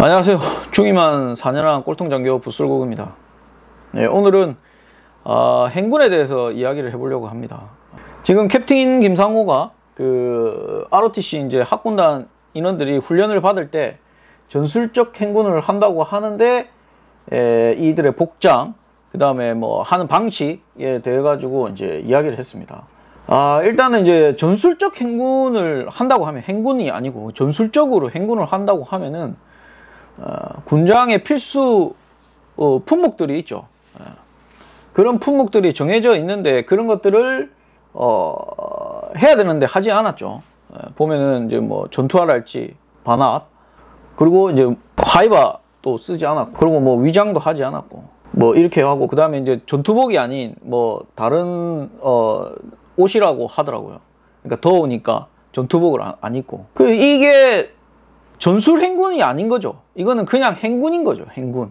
안녕하세요. 중이만 4년한 꼴통장교 부술고입니다. 네, 오늘은 행군에 대해서 이야기를 해보려고 합니다. 지금 캡틴 김상호가 그 ROTC 이제 학군단 인원들이 훈련을 받을 때 전술적 행군을 한다고 하는데 이들의 복장, 그 다음에 뭐 하는 방식에 대해 가지고 이제 이야기를 했습니다. 일단은 이제 전술적 행군을 한다고 하면, 행군이 아니고 전술적으로 행군을 한다고 하면은 군장의 필수 품목들이 있죠. 그런 품목들이 정해져 있는데 그런 것들을 해야 되는데 하지 않았죠. 보면은 이제 뭐 전투화랄지 반압, 그리고 이제 하이바도 쓰지 않았고, 그리고 뭐 위장도 하지 않았고, 뭐 이렇게 하고, 그 다음에 이제 전투복이 아닌 뭐 다른 옷이라고 하더라고요. 그러니까 더우니까 전투복을 안 입고. 이게 전술 행군이 아닌 거죠. 이거는 그냥 행군인 거죠.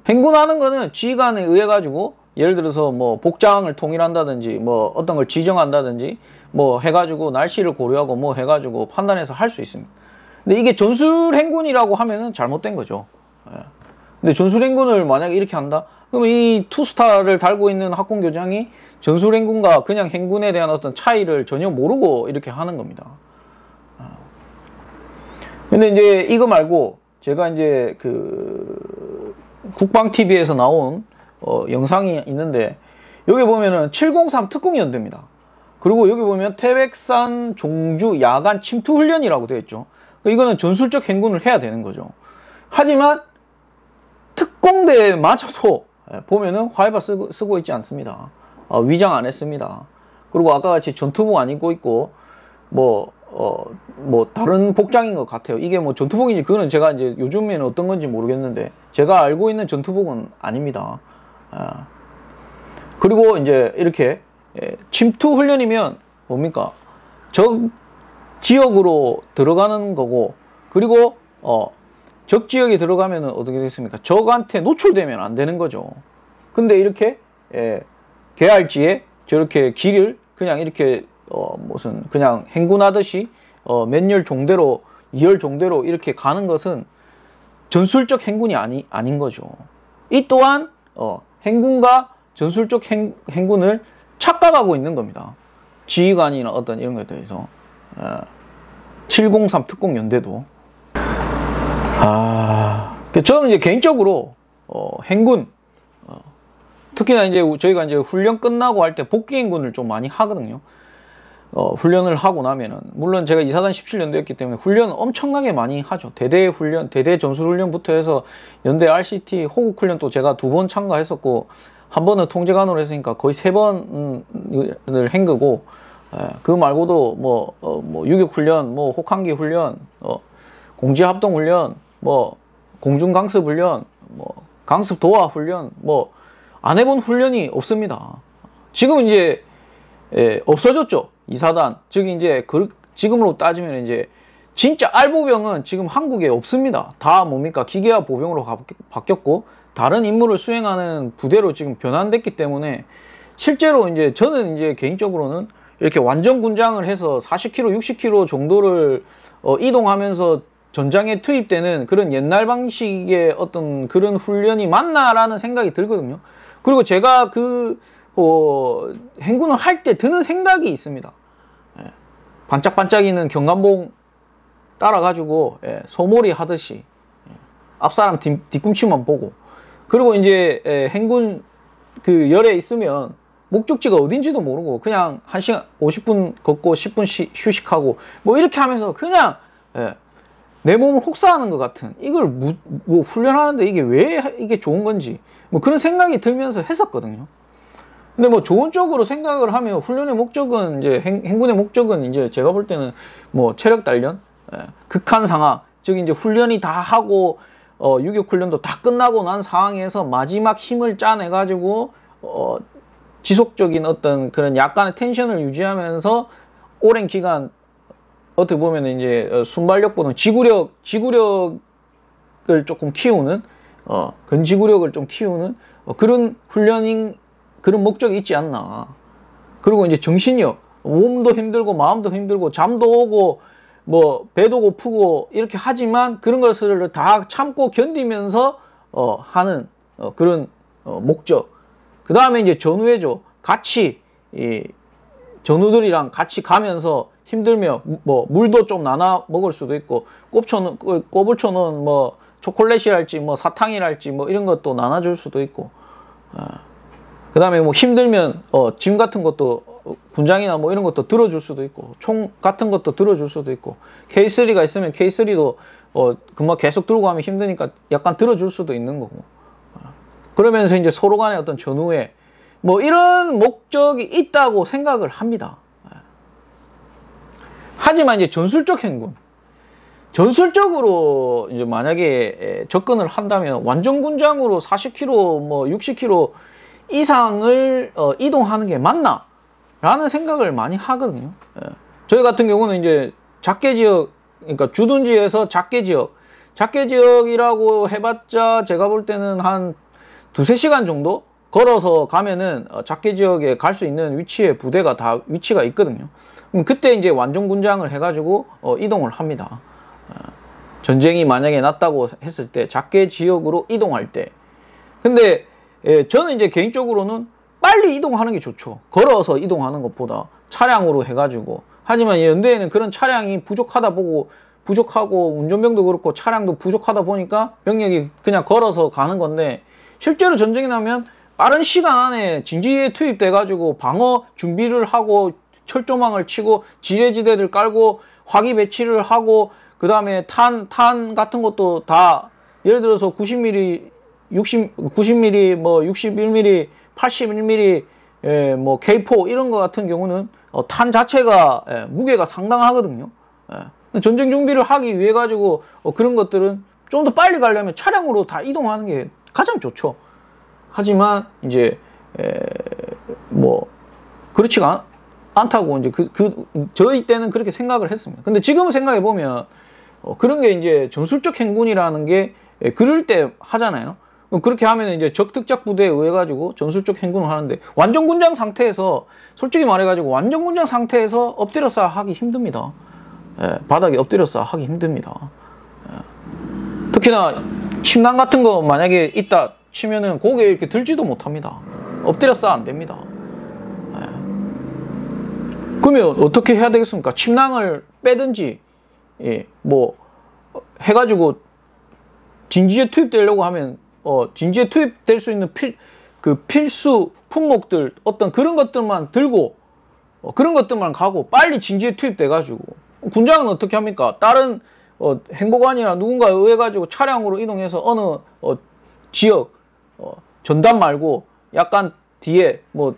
행군하는 거는 지휘관에 의해 가지고, 예를 들어서 뭐 복장을 통일한다든지 뭐 어떤 걸 지정한다든지 뭐 해가지고 날씨를 고려하고 뭐 해가지고 판단해서 할 수 있습니다. 근데 이게 전술 행군이라고 하면은 잘못된 거죠. 근데 전술 행군을 만약에 이렇게 한다? 그럼 이 투스타를 달고 있는 학군교장이 전술 행군과 그냥 행군에 대한 어떤 차이를 전혀 모르고 이렇게 하는 겁니다. 근데 이제 이거 말고 제가 이제 그 국방TV에서 나온 영상이 있는데, 여기 보면은 703 특공연대입니다. 그리고 여기 보면 태백산 종주 야간 침투 훈련이라고 되어 있죠. 이거는 전술적 행군을 해야 되는 거죠. 하지만 특공대마저도 보면은 화이바 쓰고 있지 않습니다. 위장 안 했습니다. 그리고 아까 같이 전투복 안 입고 있고 뭐 다른 복장인 것 같아요. 이게 뭐 전투복인지 그거는 제가 이제 요즘에는 어떤 건지 모르겠는데, 제가 알고 있는 전투복은 아닙니다. 그리고 이제 이렇게 침투 훈련이면 뭡니까? 적 지역으로 들어가는 거고, 그리고 적 지역에 들어가면은 어떻게 됐습니까? 적한테 노출되면 안 되는 거죠. 근데 이렇게 계알지에 저렇게 길을 그냥 이렇게 무슨 그냥 행군하듯이 몇열 종대로 2열 종대로 이렇게 가는 것은 전술적 행군이 아닌 거죠. 이 또한 행군과 전술적 행군을 착각하고 있는 겁니다. 지휘관이나 어떤 이런 것에 대해서. 703 특공연대도. 저는 이제 개인적으로 행군, 특히나 이제 저희가 이제 훈련 끝나고 할 때 복귀 행군을 좀 많이 하거든요. 훈련을 하고 나면은, 물론 제가 이사단 17연대였기 때문에 훈련을 엄청나게 많이 하죠. 대대 훈련, 대대 전술 훈련부터 해서 연대 RCT, 호국 훈련도 제가 2번 참가했었고, 한 번은 통제관으로 했으니까 거의 3번을 한 거고, 그 말고도 뭐 유격 훈련, 뭐 혹한기 훈련, 공지 합동 훈련, 뭐 공중 강습 훈련, 뭐 강습 도하 훈련, 뭐 안 해본 훈련이 없습니다. 지금은 이제 없어졌죠. 이사단, 즉 이제 지금으로 따지면 이제 진짜 알보병은 지금 한국에 없습니다. 다 뭡니까? 기계화 보병으로 바뀌었고 다른 임무를 수행하는 부대로 지금 변환됐기 때문에, 실제로 이제 저는 이제 개인적으로는 이렇게 완전 군장을 해서 40km, 60km 정도를 이동하면서 전장에 투입되는 그런 옛날 방식의 어떤 그런 훈련이 맞나라는 생각이 들거든요. 그리고 제가 행군을 할 때 드는 생각이 있습니다. 반짝반짝이는 경관봉 따라가지고 소몰이 하듯이 앞사람 뒤꿈치만 보고, 그리고 이제 행군 그 열에 있으면 목적지가 어딘지도 모르고 그냥 1시간 50분 걷고 10분 휴식하고 뭐 이렇게 하면서 그냥 내 몸을 혹사하는 것 같은, 이걸 뭐 훈련하는데 이게 왜 이게 좋은 건지 뭐 그런 생각이 들면서 했었거든요. 근데 뭐 좋은 쪽으로 생각을 하면 훈련의 목적은 이제 행군의 목적은 이제 제가 볼 때는 뭐 체력 단련, 극한 상황, 즉 이제 훈련이 다 하고 유격 훈련도 다 끝나고 난 상황에서 마지막 힘을 짜내 가지고 지속적인 어떤 그런 약간의 텐션을 유지하면서 오랜 기간, 어떻게 보면 이제 순발력보다는 지구력을 조금 키우는, 근지구력을 좀 키우는 그런 훈련인, 그런 목적이 있지 않나. 그리고 이제 정신력, 몸도 힘들고 마음도 힘들고 잠도 오고 뭐 배도 고프고 이렇게 하지만 그런 것을 다 참고 견디면서 하는 그런 목적. 그 다음에 이제 전우회죠. 같이 이 전우들이랑 같이 가면서 힘들면 뭐 물도 좀 나눠 먹을 수도 있고 꼽을 쳐놓은 뭐 초콜릿이랄지 뭐 사탕이랄지 뭐 이런 것도 나눠줄 수도 있고, 그 다음에 뭐 힘들면 짐 같은 것도 군장이나 뭐 이런 것도 들어줄 수도 있고, 총 같은 것도 들어줄 수도 있고, K3가 있으면 K3도 금방 계속 들고 가면 힘드니까 약간 들어줄 수도 있는 거고. 그러면서 이제 서로 간의 어떤 전우회 뭐 이런 목적이 있다고 생각을 합니다. 하지만 이제 전술적 행군, 전술적으로 이제 만약에 접근을 한다면 완전 군장으로 40km 뭐 60km 이상을 이동하는 게 맞나? 라는 생각을 많이 하거든요. 저희 같은 경우는 이제 작게 지역, 그러니까 주둔지에서 작게 지역이라고 해봤자 제가 볼 때는 한 2~3시간 정도 걸어서 가면은 작게 지역에 갈 수 있는 위치에 부대가 다 위치가 있거든요. 그럼 그때 이제 완전 군장을 해가지고 이동을 합니다. 전쟁이 만약에 났다고 했을 때 작게 지역으로 이동할 때. 근데 저는 이제 개인적으로는 빨리 이동하는 게 좋죠. 걸어서 이동하는 것보다 차량으로 해가지고. 하지만 연대에는 그런 차량이 부족하고 운전병도 그렇고 차량도 부족하다 보니까 병력이 그냥 걸어서 가는 건데, 실제로 전쟁이 나면 빠른 시간 안에 진지에 투입돼가지고 방어 준비를 하고 철조망을 치고 지뢰지대를 깔고 화기 배치를 하고, 그 다음에 탄 같은 것도 다 예를 들어서 90mm, 90mm, 뭐 61mm, 81mm, 뭐 K4 이런 거 같은 경우는 탄 자체가 무게가 상당하거든요. 전쟁 준비를 하기 위해 가지고 그런 것들은 좀 더 빨리 가려면 차량으로 다 이동하는 게 가장 좋죠. 하지만 이제 뭐 그렇지가 않다고 이제 저희 때는 그렇게 생각을 했습니다. 근데 지금 생각해 보면 그런 게 이제 전술적 행군이라는 게 그럴 때 하잖아요. 그렇게 하면 이제 적특작 부대에 의해 가지고 전술적 행군을 하는데, 완전 군장 상태에서 솔직히 말해 가지고 완전 군장 상태에서 엎드려 쌓아 하기 힘듭니다. 바닥에 엎드려 쌓아 하기 힘듭니다. 특히나 침낭 같은 거 만약에 있다 치면은 고개 이렇게 들지도 못합니다. 엎드려 쌓아 안 됩니다. 그러면 어떻게 해야 되겠습니까? 침낭을 빼든지 뭐 해가지고 진지에 투입되려고 하면 진지에 투입될 수 있는 필수 품목들, 어떤 그런 것들만 들고 그런 것들만 가고 빨리 진지에 투입돼 가지고, 군장은 어떻게 합니까? 다른 행보관이나 누군가에 의해 가지고 차량으로 이동해서 어느 지역 전단 말고 약간 뒤에 뭐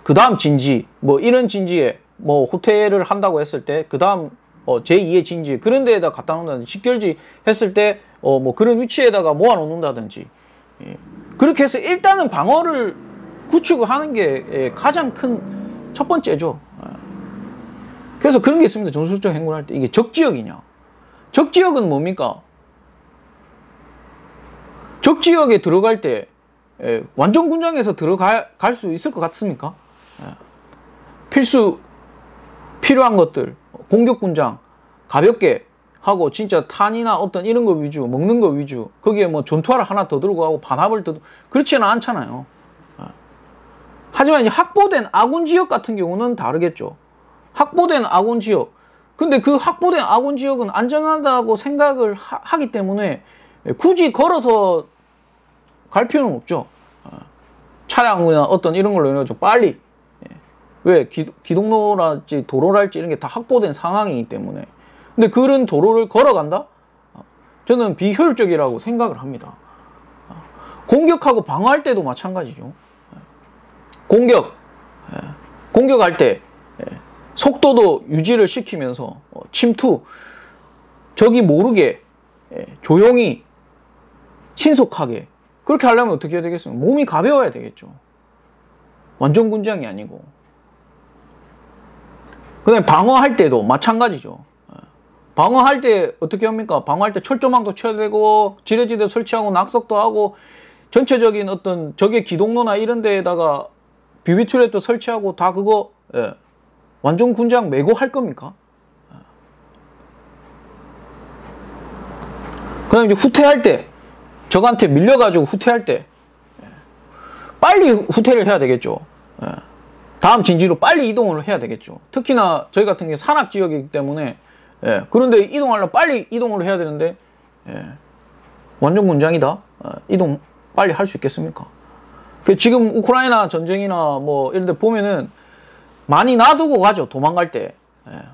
그 다음 진지 뭐 이런 진지에 뭐 호텔을 한다고 했을 때 그 다음 제2의 진지 그런 데에다 갖다 놓는다든지, 직결지 했을 때 뭐 그런 위치에다가 모아 놓는다든지, 그렇게 해서 일단은 방어를 구축하는 게 가장 큰 첫 번째죠. 그래서 그런 게 있습니다. 전술적 행군할 때 이게 적지역이냐, 적지역은 뭡니까? 적지역에 들어갈 때 완전 군장에서 들어갈 수 있을 것 같습니까? 필요한 것들, 공격 군장 가볍게 하고 진짜 탄이나 어떤 이런 거 위주, 먹는 거 위주, 거기에 뭐 전투화를 하나 더 들고 가고 반합을 더, 그렇지는 않잖아요. 하지만 이제 확보된 아군 지역 같은 경우는 다르겠죠. 확보된 아군 지역, 근데 그 확보된 아군 지역은 안전하다고 생각을 하기 때문에 굳이 걸어서 갈 필요는 없죠. 차량이나 어떤 이런 걸로 인해서 빨리, 왜 기동로랄지 도로랄지 이런 게 다 확보된 상황이기 때문에. 근데 그런 도로를 걸어간다? 저는 비효율적이라고 생각을 합니다. 공격하고 방어할 때도 마찬가지죠. 공격할 때 속도도 유지를 시키면서 침투, 적이 모르게 조용히 신속하게, 그렇게 하려면 어떻게 해야 되겠습니까? 몸이 가벼워야 되겠죠. 완전 군장이 아니고. 그다음에 방어할 때도 마찬가지죠. 방어할 때 어떻게 합니까? 방어할 때 철조망도 쳐야 되고 지뢰지대 설치하고 낙석도 하고 전체적인 어떤 적의 기동로나 이런 데에다가 뷰비투렛도 설치하고 다 그거 완전 군장 메고 할 겁니까? 그다음 이제 후퇴할 때, 적한테 밀려가지고 후퇴할 때 빨리 후퇴를 해야 되겠죠. 다음 진지로 빨리 이동을 해야 되겠죠. 특히나 저희 같은 게 산악 지역이기 때문에 그런데 이동하려면 빨리 이동을 해야 되는데 완전 군장이다. 이동 빨리 할 수 있겠습니까? 지금 우크라이나 전쟁이나 뭐 이런 데 보면은 많이 놔두고 가죠. 도망갈 때.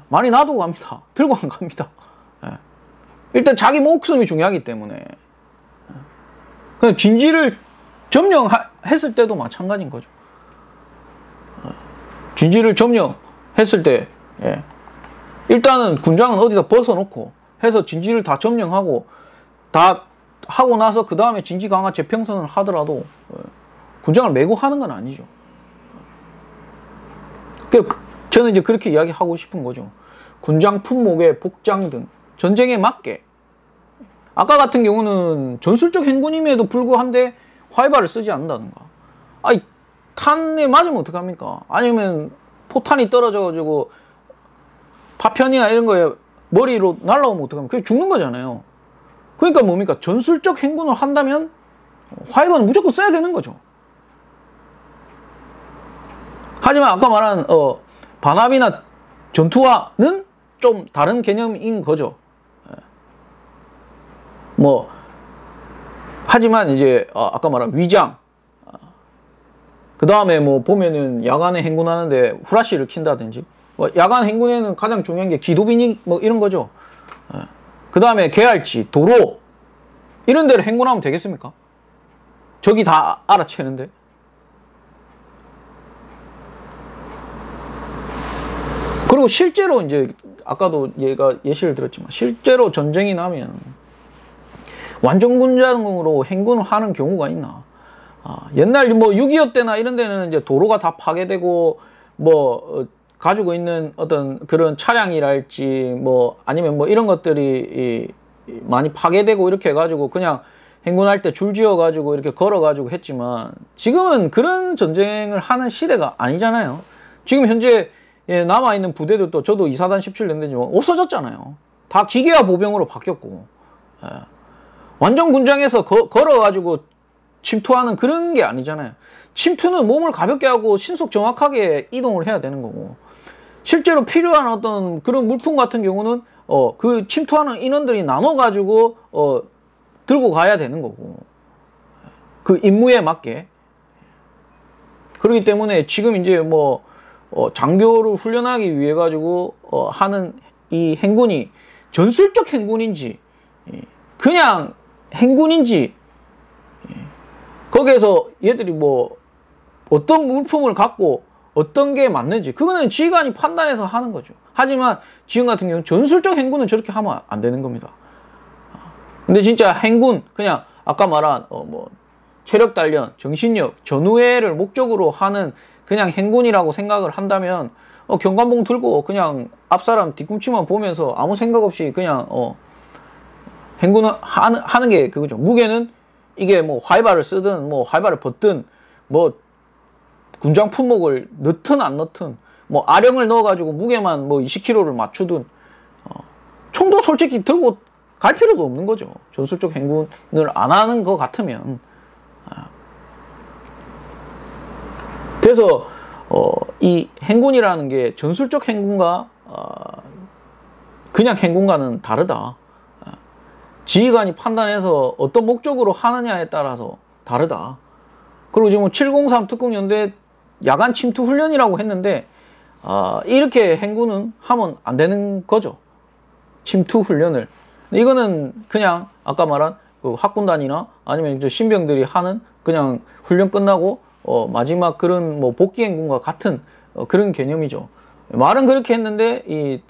많이 놔두고 갑니다. 들고 안 갑니다. 일단 자기 목숨이 중요하기 때문에. 그냥 진지를 점령했을 때도 마찬가지인 거죠. 진지를 점령했을 때 일단은 군장은 어디다 벗어놓고 해서 진지를 다 점령하고 다 하고 나서 그 다음에 진지 강화 재평선을 하더라도 군장을 메고 하는 건 아니죠. 저는 이제 그렇게 이야기하고 싶은 거죠. 군장 품목의 복장 등 전쟁에 맞게, 아까 같은 경우는 전술적 행군임에도 불구한데 화이바를 쓰지 않는다든가, 아니 탄에 맞으면 어떡합니까? 아니면 포탄이 떨어져가지고 파편이나 이런 거에 머리로 날라오면 어떡합니까? 그게 죽는 거잖아요. 그러니까 뭡니까? 전술적 행군을 한다면 화이바는 무조건 써야 되는 거죠. 하지만 아까 말한 반합이나 전투화는 좀 다른 개념인 거죠. 뭐 하지만 이제 아까 말한 위장, 그 다음에 뭐 보면은 야간에 행군하는데 후라시를 킨다든지, 야간 행군에는 가장 중요한 게 기도비니 뭐 이런 거죠. 그 다음에 계알지, 도로 이런 데를 행군하면 되겠습니까? 저기 다 알아채는데. 그리고 실제로 이제 아까도 얘가 예시를 들었지만 실제로 전쟁이 나면 완전 군장으로 행군을 하는 경우가 있나? 옛날 뭐 6.25 때나 이런 데는 이제 도로가 다 파괴되고 뭐 가지고 있는 어떤 그런 차량이랄지 뭐 아니면 뭐 이런 것들이 많이 파괴되고 이렇게 해가지고 그냥 행군할 때 줄 지어가지고 이렇게 걸어가지고 했지만 지금은 그런 전쟁을 하는 시대가 아니잖아요. 지금 현재 남아있는 부대들도 저도 이사단 17년대지만 없어졌잖아요. 다 기계화 보병으로 바뀌었고, 완전 군장에서 걸어가지고 침투하는 그런 게 아니잖아요. 침투는 몸을 가볍게 하고 신속 정확하게 이동을 해야 되는 거고, 실제로 필요한 어떤 그런 물품 같은 경우는 그 침투하는 인원들이 나눠가지고 들고 가야 되는 거고, 그 임무에 맞게. 그렇기 때문에 지금 이제 뭐 장교를 훈련하기 위해 가지고 하는 이 행군이 전술적 행군인지 그냥 행군인지, 거기에서 얘들이 뭐 어떤 물품을 갖고 어떤 게 맞는지 그거는 지휘관이 판단해서 하는 거죠. 하지만 지금 같은 경우는 전술적 행군은 저렇게 하면 안 되는 겁니다. 근데 진짜 행군, 그냥 아까 말한 뭐 체력 단련, 정신력, 전우회를 목적으로 하는 그냥 행군이라고 생각을 한다면 경관봉 들고 그냥 앞사람 뒤꿈치만 보면서 아무 생각 없이 그냥 행군을 하는 게 그거죠. 무게는 이게 뭐 화이바를 쓰든 뭐 화이바를 벗든 뭐 군장 품목을 넣든 안 넣든 뭐 아령을 넣어가지고 무게만 뭐 20kg를 맞추든 총도 솔직히 들고 갈 필요도 없는 거죠. 전술적 행군을 안 하는 것 같으면. 그래서 이 행군이라는 게 전술적 행군과 그냥 행군과는 다르다. 지휘관이 판단해서 어떤 목적으로 하느냐에 따라서 다르다. 그리고 지금 703 특공연대 야간 침투 훈련이라고 했는데 이렇게 행군은 하면 안 되는 거죠. 침투 훈련을. 이거는 그냥 아까 말한 그 학군단이나 아니면 이제 신병들이 하는 그냥 훈련 끝나고 마지막 그런 뭐 복귀 행군과 같은 그런 개념이죠. 말은 그렇게 했는데 이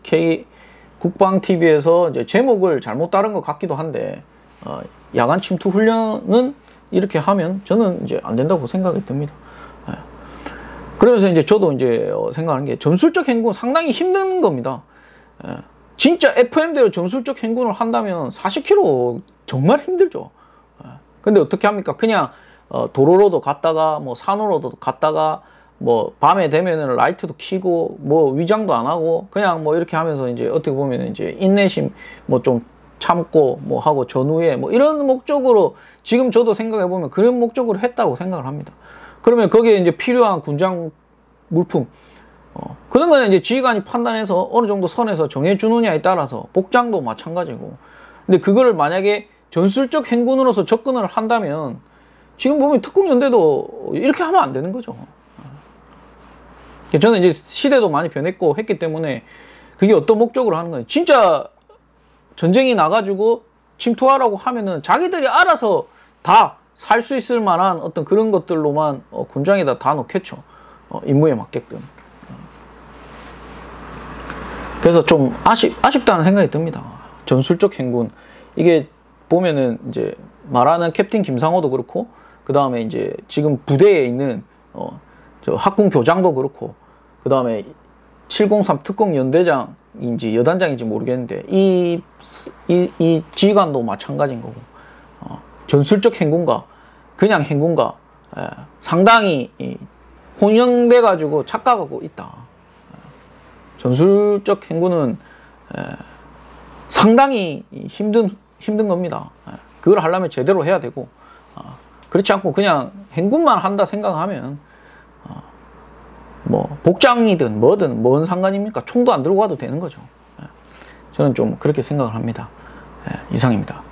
K 국방 TV에서 이제 제목을 잘못 다른 것 같기도 한데 야간 침투 훈련은 이렇게 하면 저는 이제 안 된다고 생각이 듭니다. 그러면서 이제 저도 이제 생각하는 게 전술적 행군 상당히 힘든 겁니다. 진짜 FM대로 전술적 행군을 한다면 40km 정말 힘들죠. 근데 어떻게 합니까? 그냥 도로로도 갔다가 뭐 산으로도 갔다가 뭐 밤에 되면은 라이트도 켜고 뭐 위장도 안 하고 그냥 뭐 이렇게 하면서 이제 어떻게 보면 이제 인내심 뭐 좀 참고 뭐 하고 전후에 뭐 이런 목적으로 지금 저도 생각해 보면 그런 목적으로 했다고 생각을 합니다. 그러면 거기에 이제 필요한 군장 물품 그런 거는 이제 지휘관이 판단해서 어느 정도 선에서 정해 주느냐에 따라서 복장도 마찬가지고. 근데 그거를 만약에 전술적 행군으로서 접근을 한다면 지금 보면 특공연대도 이렇게 하면 안 되는 거죠. 저는 이제 시대도 많이 변했고 했기 때문에 그게 어떤 목적으로 하는 거예요. 진짜 전쟁이 나가지고 침투하라고 하면은 자기들이 알아서 다 살 수 있을 만한 어떤 그런 것들로만 군장에다 다 넣겠죠. 임무에 맞게끔. 그래서 좀 아쉽다는 생각이 듭니다. 전술적 행군. 이게 보면은 이제 말하는 캡틴 김상호도 그렇고, 그 다음에 이제 지금 부대에 있는, 저 학군 교장도 그렇고, 그 다음에 703 특공 연대장인지 여단장인지 모르겠는데, 이 지휘관도 마찬가지인 거고, 전술적 행군과 그냥 행군과 상당히 혼용돼 가지고 착각하고 있다. 전술적 행군은 상당히 힘든 겁니다. 그걸 하려면 제대로 해야 되고, 그렇지 않고 그냥 행군만 한다 생각하면 뭐 복장이든 뭐든 뭔 상관입니까? 총도 안 들고 가도 되는 거죠. 저는 좀 그렇게 생각을 합니다. 이상입니다.